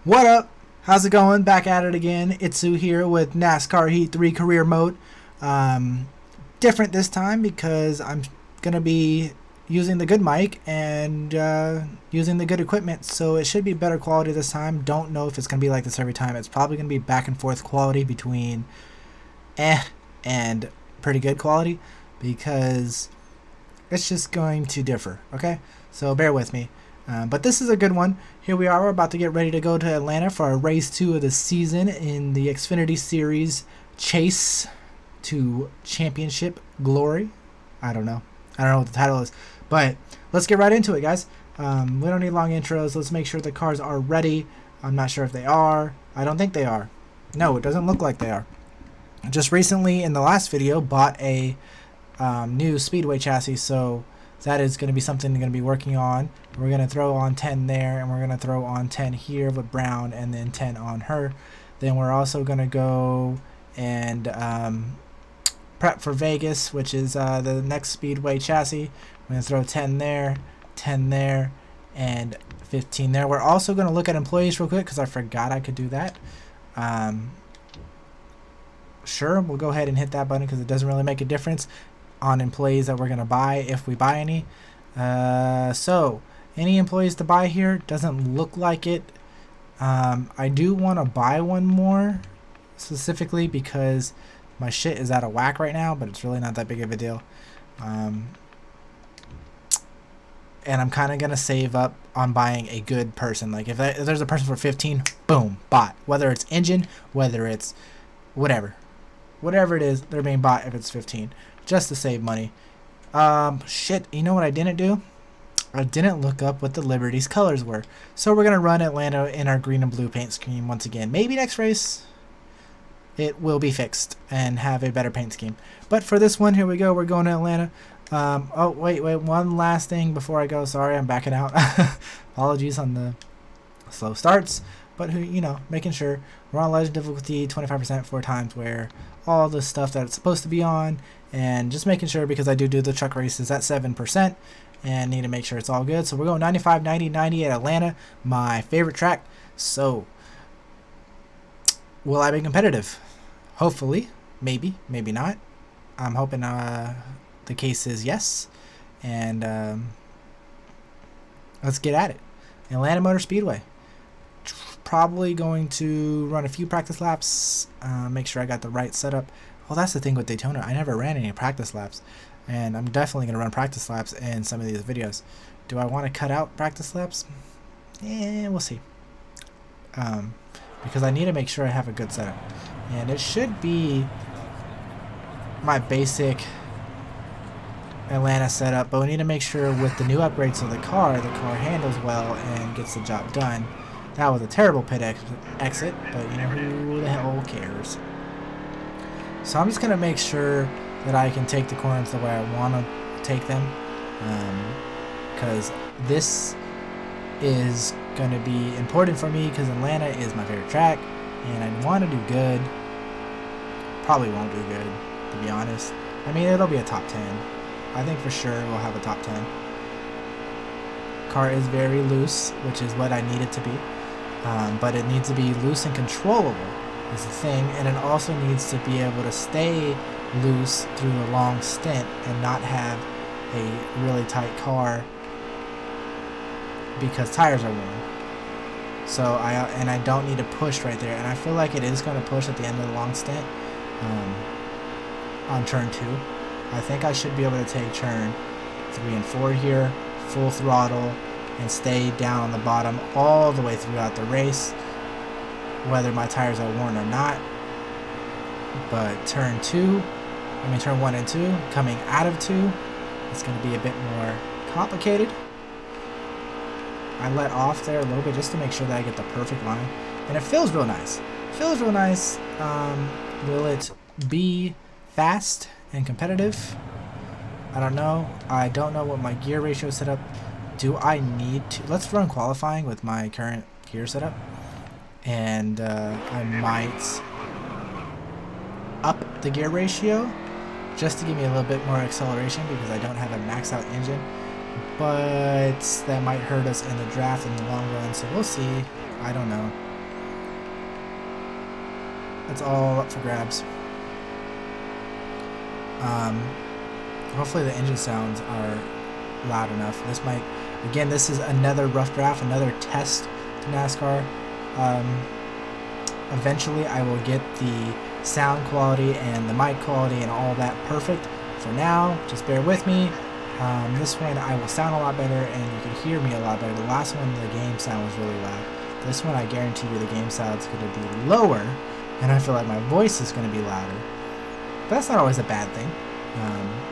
What up? How's it going? Back at it again. Itsu here with NASCAR Heat 3 Career Mode. Um, Different this time because I'm going to be using the good mic and using the good equipment, so it should be better quality this time. Don't know if it's going to be like this every time. It's probably going to be back and forth quality between and pretty good quality because it's just going to differ, okay? So bear with me. But this is a good one. Here we are. We're about to get ready to go to Atlanta for our race 2 of the season in the Xfinity Series Chase to Championship Glory. I don't know what the title is. But let's get right into it, guys. We don't need long intros. Let's make sure the cars are ready. I'm not sure if they are. I don't think they are. No, it doesn't look like they are. Just recently in the last video bought a new Speedway chassis, so that is going to be something I'm going to be working on. We're going to throw on 10 there, and we're going to throw on 10 here with Brown, and then 10 on her. Then we're also going to go and prep for Vegas, which is the next Speedway chassis. We're going to throw 10 there, and 15 there. We're also going to look at employees real quick because I forgot I could do that. Sure, we'll go ahead and hit that button because it doesn't really make a difference on employees that we're going to buy if we buy any. So any employees to buy here, doesn't look like it. I do want to buy one more specifically because my shit is out of whack right now, but it's really not that big of a deal. And I'm kind of going to save up on buying a good person. Like if there's a person for 15, boom, bought. Whether it's engine, whether it's whatever it is, they're being bought if it's 15. Just to save money. Shit, you know what I didn't do? I didn't look up what the Liberty's colors were. So we're going to run Atlanta in our green and blue paint scheme once again. Maybe next race it will be fixed and have a better paint scheme. But for this one, here we go. We're going to Atlanta. Oh, wait. One last thing before I go. Sorry, I'm backing out. Apologies on the slow starts. But, making sure we're on legend difficulty 25% 4 times where all the stuff that it's supposed to be on. And just making sure because I do the truck races at 7% and need to make sure it's all good. So we're going 95, 90, 90 at Atlanta, my favorite track. So will I be competitive? Hopefully. Maybe not. I'm hoping the case is yes. And let's get at it. Atlanta Motor Speedway. Probably going to run a few practice laps, make sure I got the right setup. Well, that's the thing with Daytona. I never ran any practice laps, and I'm definitely going to run practice laps in some of these videos. Do I want to cut out practice laps? We'll see. Because I need to make sure I have a good setup. And it should be my basic Atlanta setup, but we need to make sure with the new upgrades to the car handles well and gets the job done. That was a terrible pit exit, but who the hell cares? So I'm just going to make sure that I can take the corners the way I want to take them. Because this is going to be important for me because Atlanta is my favorite track. And I want to do good. Probably won't do good, to be honest. I mean, it'll be a top 10. I think for sure we'll have a top 10. Car is very loose, which is what I need it to be. But it needs to be loose and controllable is the thing, and it also needs to be able to stay loose through a long stint and not have a really tight car because tires are worn. So I don't need to push right there, and I feel like it is going to push at the end of the long stint on turn 2. I think I should be able to take turn 3 and 4 here, full throttle, and stay down on the bottom all the way throughout the race, whether my tires are worn or not. But turn 1 and 2, coming out of 2, it's going to be a bit more complicated. I let off there a little bit just to make sure that I get the perfect line, and it feels real nice. Will it be fast and competitive? I don't know. I don't know what my gear ratio is set up. Do I need to? Let's run qualifying with my current gear setup. And I might up the gear ratio just to give me a little bit more acceleration because I don't have a maxed out engine. But that might hurt us in the draft in the long run, so we'll see. I don't know. It's all up for grabs. Hopefully the engine sounds are loud enough. This might, again, this is another rough draft, another test to NASCAR. Eventually I will get the sound quality and the mic quality and all that perfect. For now, just bear with me. This one I will sound a lot better and you can hear me a lot better. The last one, the game sound was really loud. This one, I guarantee you the game sound is going to be lower, and I feel like my voice is going to be louder. But that's not always a bad thing.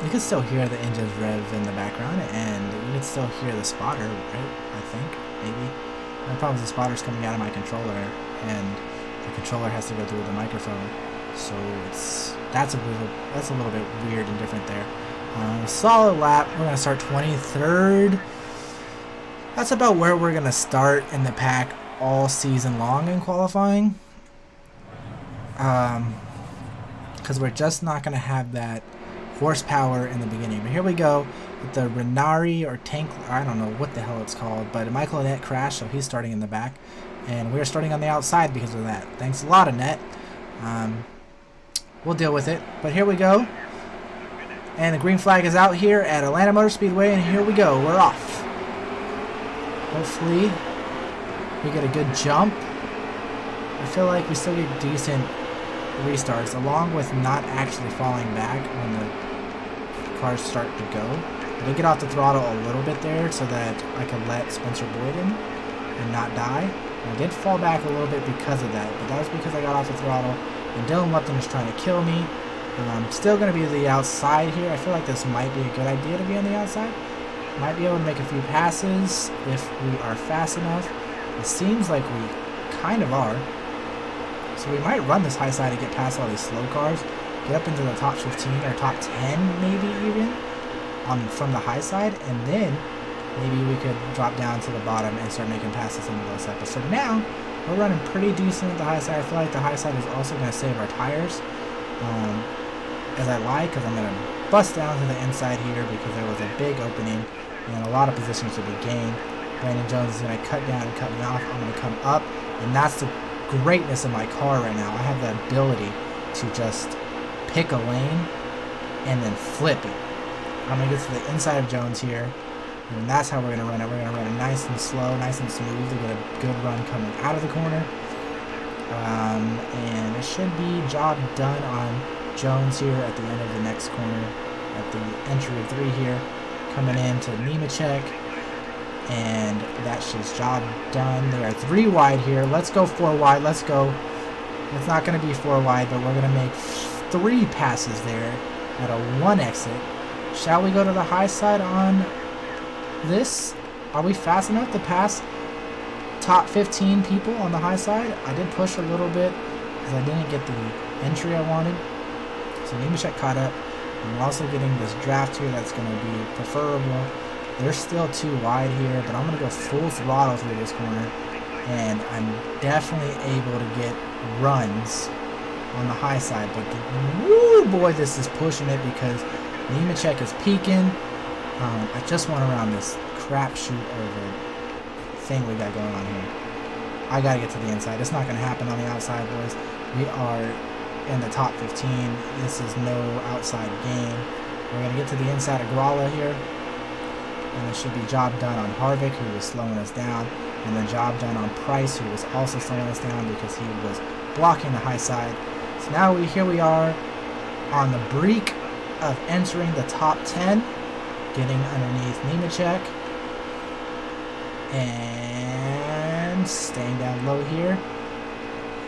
You can still hear the engines rev in the background, and you can still hear the spotter, right? I think, maybe. The problem is the spotter's coming out of my controller, and the controller has to go through the microphone. So that's a little bit weird and different there. Solid lap. We're going to start 23rd. That's about where we're going to start in the pack all season long in qualifying. Because we're just not going to have that horsepower in the beginning. But here we go with the Renari or tank, I don't know what the hell it's called, but Michael Annett crashed, so he's starting in the back. And we're starting on the outside because of that. Thanks a lot, Annett. We'll deal with it. But here we go. And the green flag is out here at Atlanta Motor Speedway, and here we go. We're off. Hopefully, we get a good jump. I feel like we still get decent restarts, along with not actually falling back when the cars start to go. I did get off the throttle a little bit there so that I could let Spencer Boyd in and not die. And I did fall back a little bit because of that, but that was because I got off the throttle. And Dylan Lupton is trying to kill me. I'm still going to be the outside here. I feel like this might be a good idea to be on the outside. Might be able to make a few passes if we are fast enough. It seems like we kind of are. So we might run this high side to get past all these slow cars. Get up into the top 15 or top 10 maybe even from the high side. And then maybe we could drop down to the bottom and start making passes on the low side. But for now, we're running pretty decent at the high side. I feel like the high side is also going to save our tires. As I lie, because I'm going to bust down to the inside here because there was a big opening and a lot of positions to be gained. Brandon Jones is going to cut down and cut me off. I'm going to come up, and that's the greatness of my car right now. I have the ability to just pick a lane and then flip it. I'm going to get to the inside of Jones here, and that's how we're going to run it. We're going to run it nice and slow, nice and smooth to get a good run coming out of the corner. And it should be job done on Jones here at the end of the next corner at the entry of 3 here, coming in to Nemechek, and that's just job done. They are 3 wide here. Let's go 4 wide. Let's go. It's not going to be 4 wide, but we're going to make 3 passes there at a 1 exit. Shall we go to the high side on this? Are we fast enough to pass top 15 people on the high side? I did push a little bit because I didn't get the entry I wanted. So Nemechek caught up. I'm also getting this draft here that's going to be preferable. They're still too wide here, but I'm going to go full throttle through this corner. And I'm definitely able to get runs on the high side. But woo boy, this is pushing it because Nemechek is peaking. I just went around this crapshoot of a thing we got going on here. I got to get to the inside. It's not going to happen on the outside, boys. We are in the top 15. This is no outside game. We're going to get to the inside of Gralla here. And there should be job done on Harvick, who was slowing us down. And then job done on Price, who was also slowing us down because he was blocking the high side. So now here we are on the brink of entering the top 10. Getting underneath Nemechek. And staying down low here.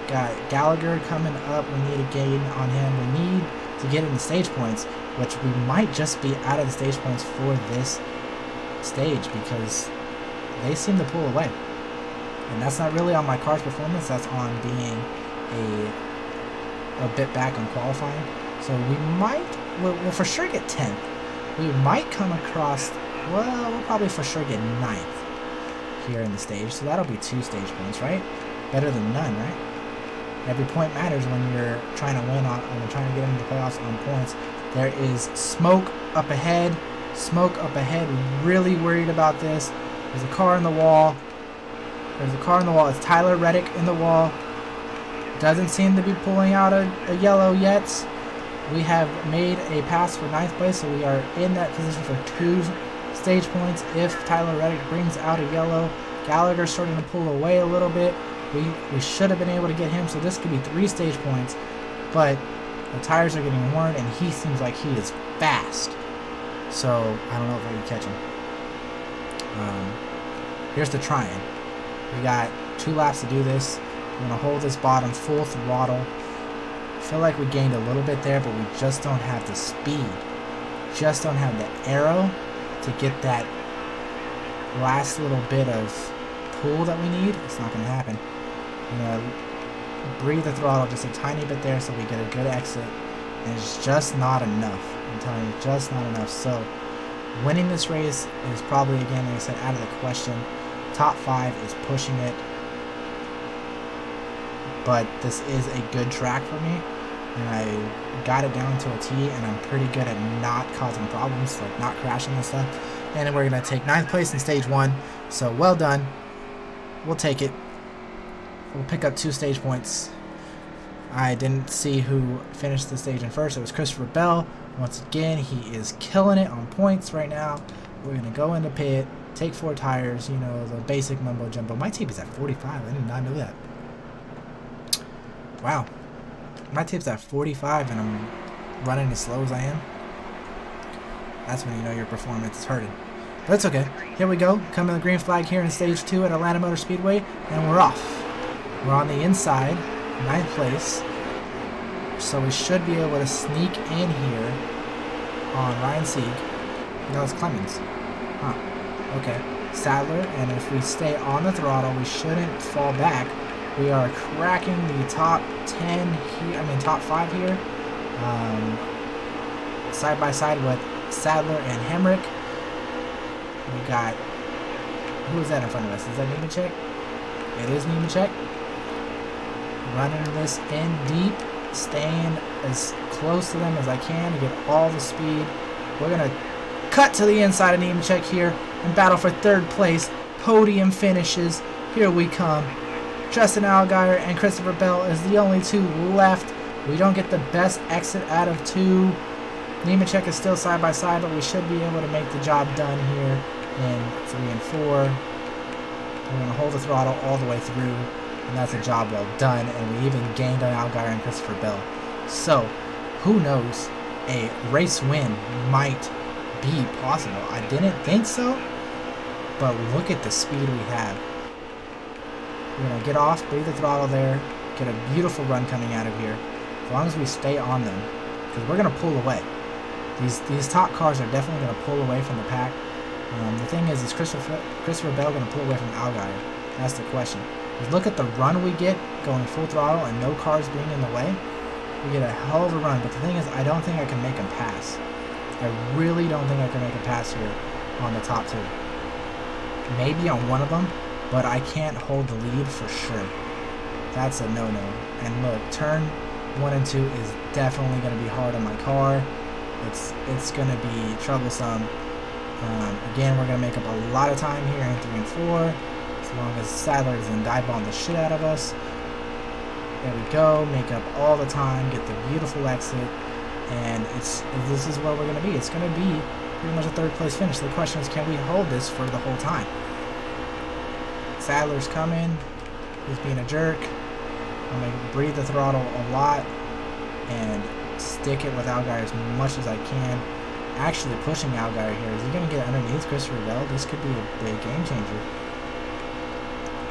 Got Gallagher coming up. We need a gain on him. We need to get in the stage points, which we might just be out of the stage points for this stage because they seem to pull away. And that's not really on my car's performance. That's on being a bit back on qualifying. So we might, we'll for sure get 10th. We might come across, well, we'll probably for sure get 9th here in the stage. So that'll be 2 stage points, right? Better than none, right? Every point matters when you're trying to win on, when you're trying to get into the playoffs on points. There is smoke up ahead. Smoke up ahead. Really worried about this. There's a car in the wall. There's a car in the wall. It's Tyler Reddick in the wall. doesn't seem to be pulling out a yellow yet. We have made a pass for 9th place, so we are in that position for 2 stage points. If Tyler Reddick brings out a yellow, Gallagher's starting to pull away a little bit. We should have been able to get him, so this could be 3 stage points. But the tires are getting worn, and he seems like he is fast. So I don't know if I can catch him. Here's the trying. We got 2 laps to do this. We're going to hold this bottom full throttle. I feel like we gained a little bit there, but we just don't have the speed. Just don't have the arrow to get that last little bit of pull that we need. It's not going to happen. I'm going to breathe the throttle just a tiny bit there so we get a good exit. And it's just not enough. I'm telling you, just not enough. So winning this race is probably, again, like I said, out of the question. Top 5 is pushing it. But this is a good track for me. And I got it down to a T, and I'm pretty good at not causing problems, like not crashing and stuff. And then we're going to take 9th place in stage 1. So well done. We'll take it. We'll pick up 2 stage points. I didn't see who finished the stage in first. It was Christopher Bell. Once again, he is killing it on points right now. We're going to go into pit, take 4 tires, you know, the basic mumbo jumbo. My tape is at 45. I did not know that. Wow. My tape's at 45 and I'm running as slow as I am. That's when you know your performance is hurting. But it's okay. Here we go. Coming to the green flag here in stage 2 at Atlanta Motor Speedway. And we're off. We're on the inside. 9th place. So we should be able to sneak in here on Ryan Sieg. No, it's Clemens. Huh. Okay. Sadler. And if we stay on the throttle, we shouldn't fall back. We are cracking the top 10 here, top 5 here. Side by side with Sadler and Hemrick. We got, who is that in front of us? Is that Nemechek? It is Nemechek. Running this in deep, staying as close to them as I can to get all the speed. We're going to cut to the inside of Nemechek here and battle for 3rd place. Podium finishes. Here we come. Justin Allgaier and Christopher Bell is the only 2 left. We don't get the best exit out of 2. Nemechek is still side by side, but we should be able to make the job done here in 3 and 4. We're going to hold the throttle all the way through, and that's a job well done. And we even gained on Allgaier and Christopher Bell. So, who knows? A race win might be possible. I didn't think so, but look at the speed we have. We're going to get off, breathe the throttle there, get a beautiful run coming out of here, as long as we stay on them, because we're going to pull away. These top cars are definitely going to pull away from the pack. The thing is Christopher Bell going to pull away from Allgaier? That's the question. Because look at the run we get going full throttle and no cars being in the way. We get a hell of a run, but the thing is I don't think I can make him pass. I really don't think I can make a pass here on the top 2. Maybe on one of them, but I can't hold the lead for sure. That's a no-no. And look, turn 1 and 2 is definitely going to be hard on my car. It's going to be troublesome. Again, we're going to make up a lot of time here in 3 and 4, as long as Sadler doesn't dive bomb the shit out of us. There we go. Make up all the time. Get the beautiful exit. And this is where we're going to be. It's going to be pretty much a 3rd place finish. The question is, can we hold this for the whole time? Sadler's coming. He's being a jerk. I'm going to breathe the throttle a lot and stick it with Allgaier as much as I can. Actually pushing Allgaier here. Is he going to get underneath Christopher Bell? This could be a big game changer.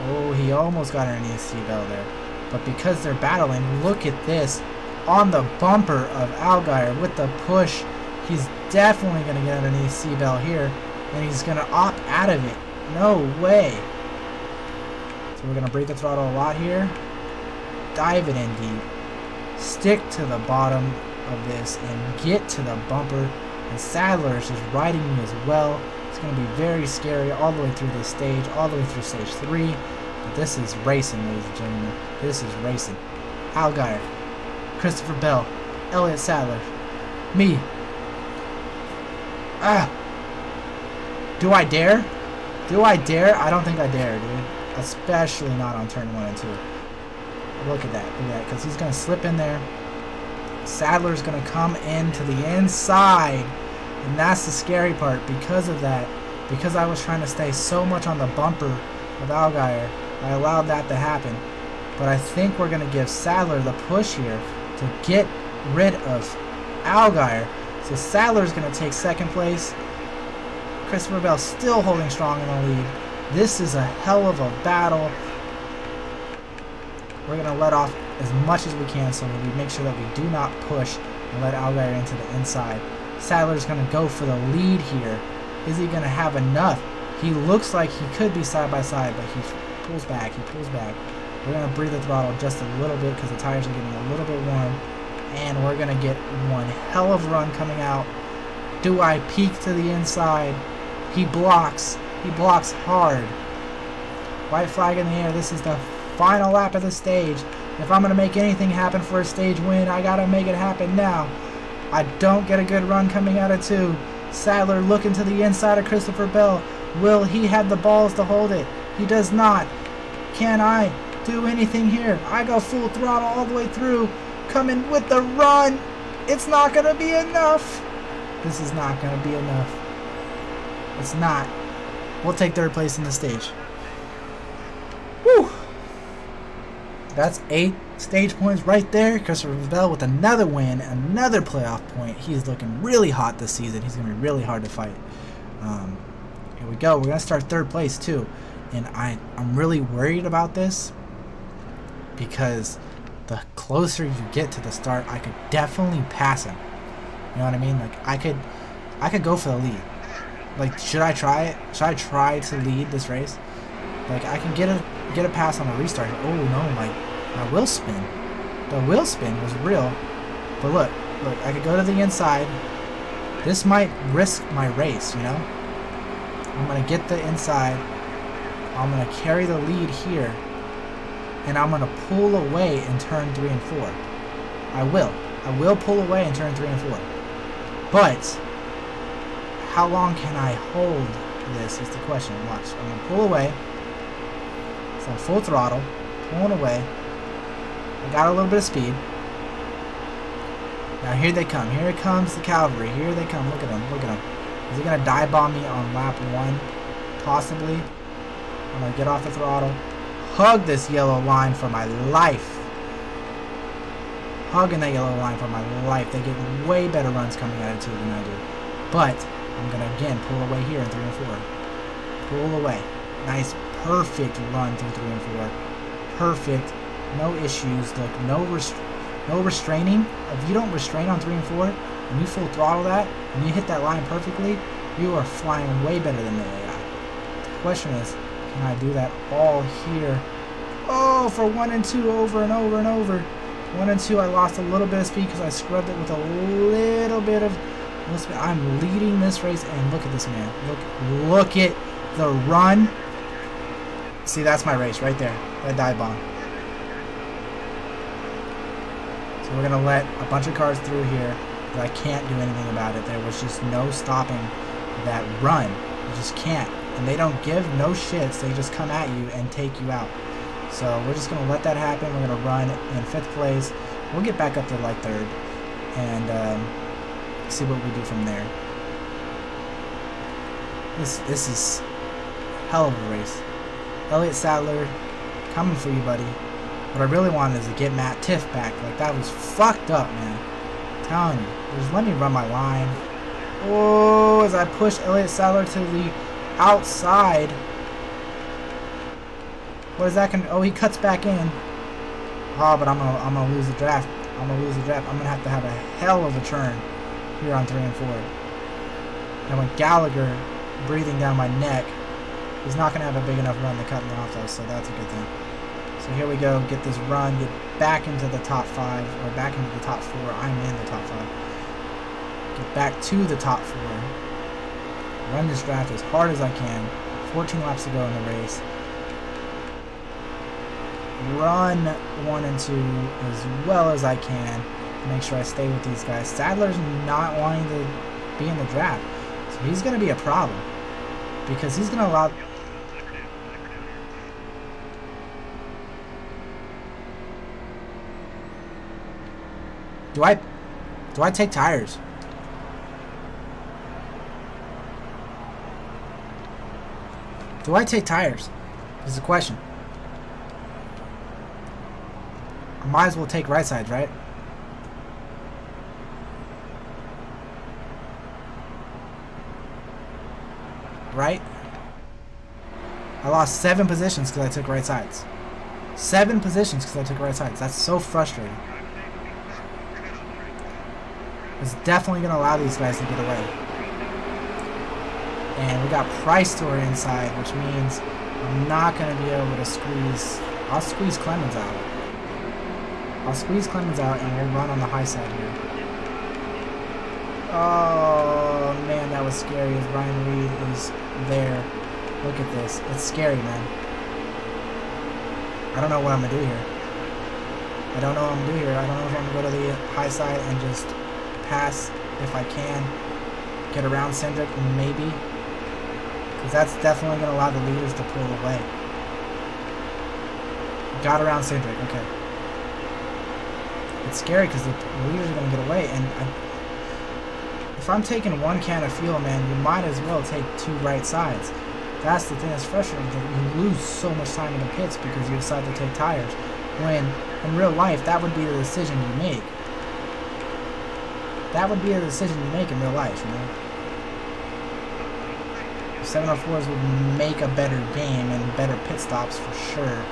Oh, he almost got underneath C-Bell there. But because they're battling, look at this. On the bumper of Allgaier with the push, he's definitely going to get underneath C-Bell here. And he's going to opt out of it. No way. So we're going to breathe the throttle a lot here. Dive it in deep. Stick to the bottom of this and get to the bumper. And Sadler is just riding me as well. It's going to be very scary all the way through this stage, all the way through stage 3. But this is racing, ladies and gentlemen. This is racing. Allgaier, Christopher Bell, Elliott Sadler, me. Do I dare? Do I dare? I don't think I dare, dude. Especially not on turn 1 and 2. Look at that. Look at that. Because he's going to slip in there. Sadler's going to come into the inside. And that's the scary part. Because of that, because I was trying to stay so much on the bumper of Allgaier, I allowed that to happen. But I think we're going to give Sadler the push here to get rid of Allgaier. So Sadler's going to take second place. Christopher Bell still holding strong in the lead. This is a hell of a battle. We're going to let off as much as we can so that we make sure that we do not push and let Allgaier into the inside. Sadler's going to go for the lead here. Is he going to have enough? He looks like he could be side by side, but he pulls back. He pulls back. We're going to breathe the throttle just a little bit because the tires are getting a little bit warm. And we're going to get one hell of a run coming out. Do I peek to the inside? He blocks. He blocks hard. White flag in the air. This is the final lap of the stage. If I'm going to make anything happen for a stage win, I got to make it happen now. I don't get a good run coming out of 2. Sadler looking to the inside of Christopher Bell. Will he have the balls to hold it? He does not. Can I do anything here? I go full throttle all the way through. Coming with the run. It's not going to be enough. This is not going to be enough. It's not. We'll take third place in the stage. Whew. That's 8 stage points right there. Christopher Bell with another win, another playoff point. He's looking really hot this season. He's going to be really hard to fight. Here we go. We're going to start third place too. And I'm really worried about this because the closer you get to the start, I could definitely pass him. You know what I mean? Like I could go for the lead. Like should I try it? Should I try to lead this race? Like I can get a pass on a restart. Oh no, my wheel spin. The wheel spin was real. But look, I could go to the inside. This might risk my race, you know? I'm gonna get the inside. I'm gonna carry the lead here. And I'm going to pull away in turn 3 and 4. I will pull away in turn 3 and 4. But how long can I hold this is the question. Watch. I'm going to pull away. So I'm full throttle. Pulling away. I got a little bit of speed. Now here they come. Here comes the cavalry. Here they come. Look at them. Look at them. Is he going to dive bomb me on lap 1? Possibly. I'm going to get off the throttle. Hug this yellow line for my life. Hugging that yellow line for my life. They get way better runs coming out of 2 than I do. But I'm going to again pull away here in 3 and 4. Pull away. Nice, perfect run through 3 and 4. Perfect. No issues. Look, no restraining. If you don't restrain on 3 and 4, and you full throttle that, and you hit that line perfectly, you are flying way better than the AI. The question is, can I do that all here? Oh, for 1 and 2 over and over and over. 1 and 2, I lost a little bit of speed because I scrubbed it with a little bit of speed. I'm leading this race, and look at this man. Look at the run. See, that's my race right there. That dive bomb. So we're going to let a bunch of cars through here. But I can't do anything about it. There was just no stopping that run. You just can't. And they don't give no shits. They just come at you and take you out. So we're just going to let that happen. We're going to run in 5th place. We'll get back up to like 3rd. And see what we do from there. This is hell of a race. Elliott Sadler, coming for you, buddy. What I really wanted is to get Matt Tiff back. Like, that was fucked up, man. I'm telling you. Just let me run my line. Oh, as I push Elliott Sadler to the outside. What is that gonna? Oh, he cuts back in. Oh, but I'm gonna lose the draft. I'm gonna have a hell of a turn here on 3 and 4. And with Gallagher breathing down my neck, he's not gonna have a big enough run to cut me off though, so that's a good thing. So here we go. Get this run. Get back into the top 5 or back into the top 4. I'm in the top 5. Get back to the top 4. Run this draft as hard as I can. 14 laps to go in the race. Run 1 and 2 as well as I can to make sure I stay with these guys. Sadler's not wanting to be in the draft, so he's going to be a problem because he's going to allow... Do I take tires? Do I take tires? Is the question. I might as well take right sides, right? Right? I lost 7 positions because I took right sides. 7 positions because I took right sides. That's so frustrating. It's definitely going to allow these guys to get away. And we got Price to our inside, which means I'm not going to be able to squeeze. I'll squeeze Clemens out. I'll squeeze Clemens out and we'll run on the high side here. Oh, man, that was scary as Ryan Reed is there. Look at this. It's scary, man. I don't know what I'm going to do here. I don't know what I'm going to do here. I don't know if I'm going to go to the high side and just pass if I can. Get around Cindric, maybe. Because that's definitely going to allow the leaders to pull away. Got around Cindric, okay. It's scary because the leaders are going to get away. And if I'm taking 1 can of fuel, man, you might as well take 2 right sides. That's the thing that's frustrating. That you lose so much time in the pits because you decide to take tires. When in real life, that would be the decision you make. That would be a decision you make in real life, you know. 704s would make a better game and better pit stops for sure,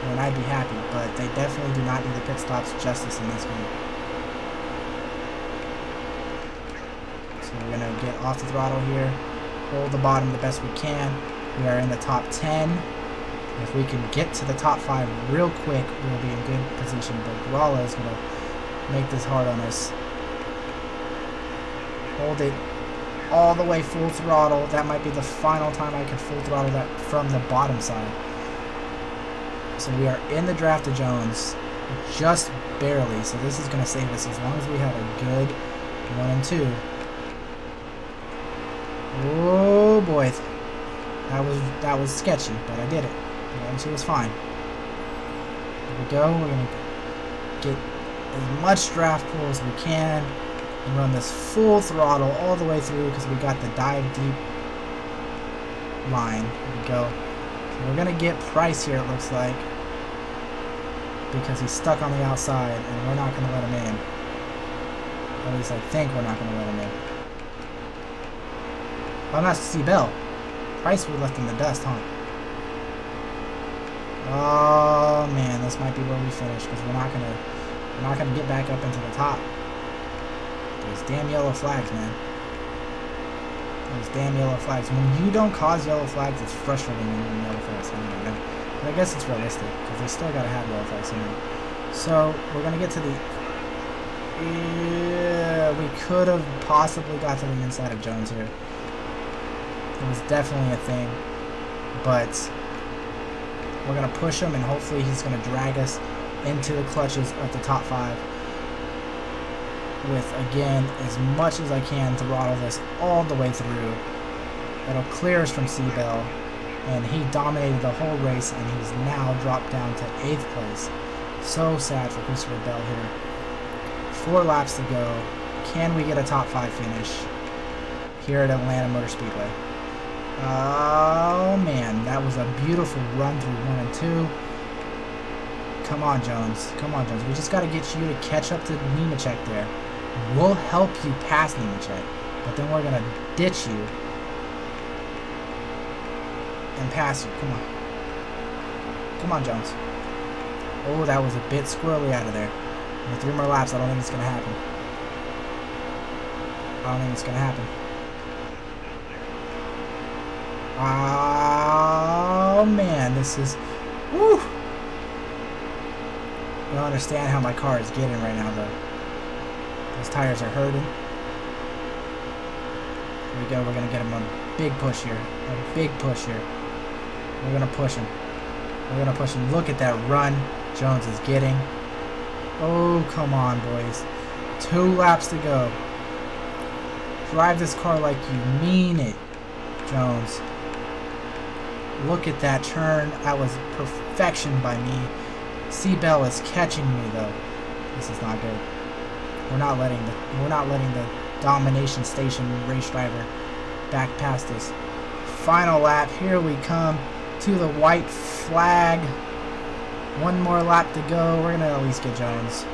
and I'd be happy, but they definitely do not do the pit stops justice in this game. So we're going to get off the throttle here, hold the bottom the best we can. We are in the top 10. If we can get to the top 5 real quick, we'll be in good position, but Gralla is going to make this hard on us. Hold it all the way full throttle. That might be the final time I can full throttle that from the bottom side. So we are in the draft of Jones, just barely. So this is going to save us as long as we have a good 1 and 2. Oh boy, that was sketchy, but I did it. 1 and 2 was fine. Here we go. We're going to get as much draft pull as we can. And run this full throttle all the way through because we got the dive deep line. Here we go. So we're going to get Price here, it looks like, because he's stuck on the outside and we're not going to let him in. At least I think we're not going to let him in. Oh, that's C. Bell. Price we left in the dust, huh? Oh man, this might be where we finish because we're not gonna get back up into the top. Those damn yellow flags, man. Those damn yellow flags. When you don't cause yellow flags, it's frustrating when you're in yellow flags. But I guess it's realistic, because they still gotta have yellow flags in there. So, we're gonna get to the... Yeah, we could have possibly got to the inside of Jones here. It was definitely a thing. But, we're gonna push him, and hopefully he's gonna drag us into the clutches of the top 5. With, again, as much as I can, throttle this all the way through. That'll clear us from C-Bell, and he dominated the whole race, and he's now dropped down to 8th place. So sad for Christopher Bell here. 4 laps to go. Can we get a top 5 finish here at Atlanta Motor Speedway? Oh man, that was a beautiful run through 1 and 2. Come on, Jones. Come on, Jones. We just got to get you to catch up to Nemechek there. We'll help you pass Nemechek, but then we're going to ditch you and pass you. Come on. Come on, Jones. Oh, that was a bit squirrely out of there. With 3 more laps, I don't think it's going to happen. I don't think it's going to happen. Oh, man. This is... Woo! I don't understand how my car is getting right now, though. Those tires are hurting. Here we go. We're going to get him a big push here. A big push here. We're going to push him. We're going to push him. Look at that run Jones is getting. Oh, come on, boys. 2 laps to go. Drive this car like you mean it, Jones. Look at that turn. That was perfection by me. C-Bell is catching me, though. This is not good. We're not letting the domination station race driver back past us. Final lap. Here we come to the white flag. One more lap to go. We're gonna at least get Jones.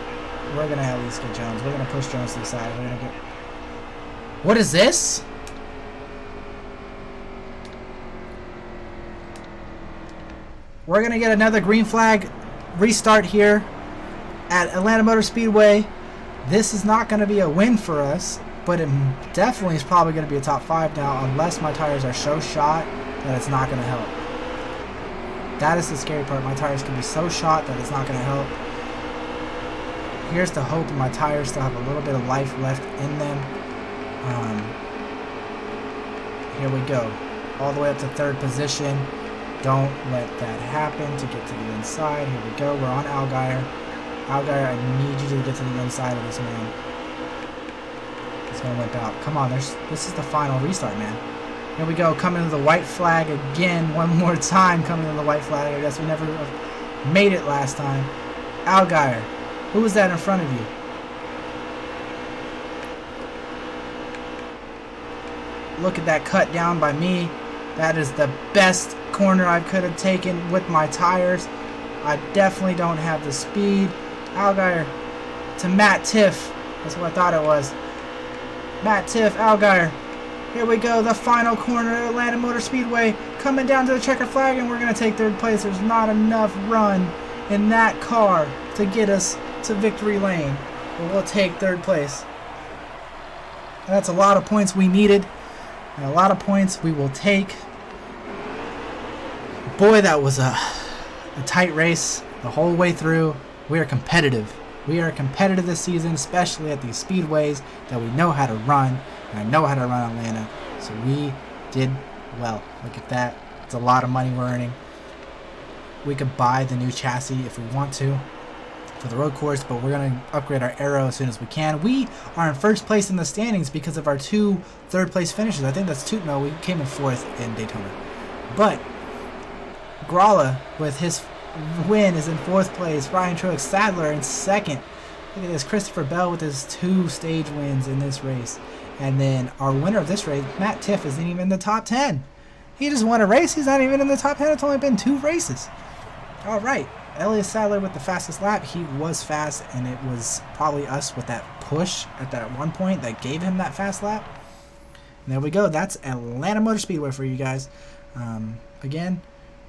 We're gonna push Jones to the side. We're gonna get. What is this? We're gonna get another green flag restart here at Atlanta Motor Speedway. This is not gonna be a win for us, but it definitely is probably gonna be a top 5 now, unless my tires are so shot that it's not gonna help. That is the scary part. My tires can be so shot that it's not gonna help. Here's the hope my tires still have a little bit of life left in them. Here we go. All the way up to 3rd position. Don't let that happen to get to the inside. Here we go. We're on Allgaier. Allgaier, I need you to get to the inside of this man. He's going to whip out. Come on. This is the final restart, man. Here we go. Coming to the white flag again. One more time coming to the white flag. I guess we never made it last time. Allgaier. Who was that in front of you? Look at that cut down by me. That is the best corner I could have taken with my tires. I definitely don't have the speed. Allgaier to Matt Tiff. That's what I thought it was. Matt Tiff, Allgaier. Here we go. The final corner at Atlanta Motor Speedway. Coming down to the checker flag, and we're going to take 3rd place. There's not enough run in that car to get us to victory lane. But we'll take 3rd place. And that's a lot of points we needed. And a lot of points we will take. Boy, that was a tight race the whole way through. We are competitive. We are competitive this season, especially at these speedways that we know how to run. And I know how to run Atlanta. So we did well. Look at that. It's a lot of money we're earning. We could buy the new chassis if we want to for the road course, but we're going to upgrade our aero as soon as we can. We are in 1st place in the standings because of our 2 3rd place finishes. I think that's 2. No, we came in 4th in Daytona. But Gralla with his win is in 4th place. Ryan Truex Sadler in 2nd. Look at this. Christopher Bell with his 2 stage wins in this race. And then our winner of this race, Matt Tiff, isn't even in the top 10. He just won a race. He's not even in the top 10. It's only been 2 races. All right. Elliott Sadler with the fastest lap. He was fast, and it was probably us with that push at that one point that gave him that fast lap. And there we go. That's Atlanta Motor Speedway for you guys. Again,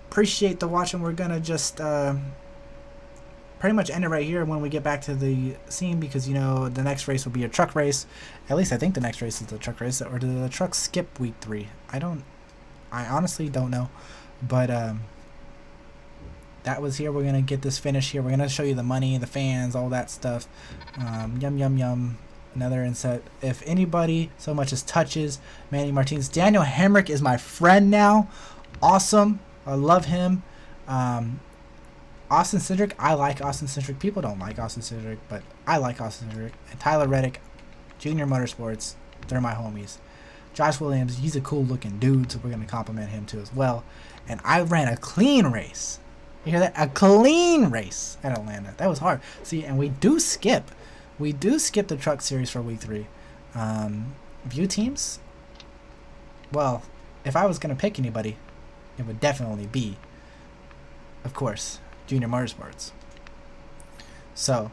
appreciate the watching. We're going to just pretty much end it right here when we get back to the scene because, you know, the next race will be a truck race. At least I think the next race is the truck race. Or did the truck skip week 3? I honestly don't know. But that was here. We're going to get this finish here. We're going to show you the money, the fans, all that stuff. Yum, yum, yum. Another inset. If anybody so much as touches Manny Martinez. Daniel Hemrick is my friend now. Awesome. I love him. Austin Cindric. I like Austin Cindric. People don't like Austin Cindric, but I like Austin Cindric. And Tyler Reddick, Junior Motorsports. They're my homies. Josh Williams, he's a cool looking dude, so we're going to compliment him too as well. And I ran a clean race. You hear that? A clean race at Atlanta. That was hard. See, and we do skip. We do skip the truck series for week 3. View teams? Well, if I was going to pick anybody, it would definitely be, of course, Junior Motorsports. So,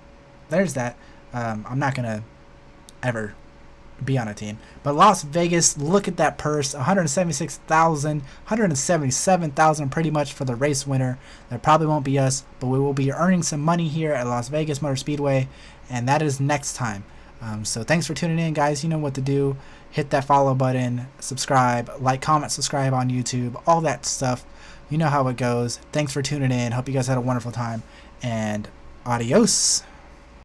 there's that. I'm not going to ever be on a team. But Las Vegas, look at that purse. $176,000, $177,000 pretty much for the race winner. That probably won't be us, but we will be earning some money here at Las Vegas Motor Speedway, and that is next time. So thanks for tuning in, guys. You know what to do. Hit that follow button, subscribe, like, comment, subscribe on YouTube, all that stuff. You know how it goes. Thanks for tuning in. Hope you guys had a wonderful time, and adios.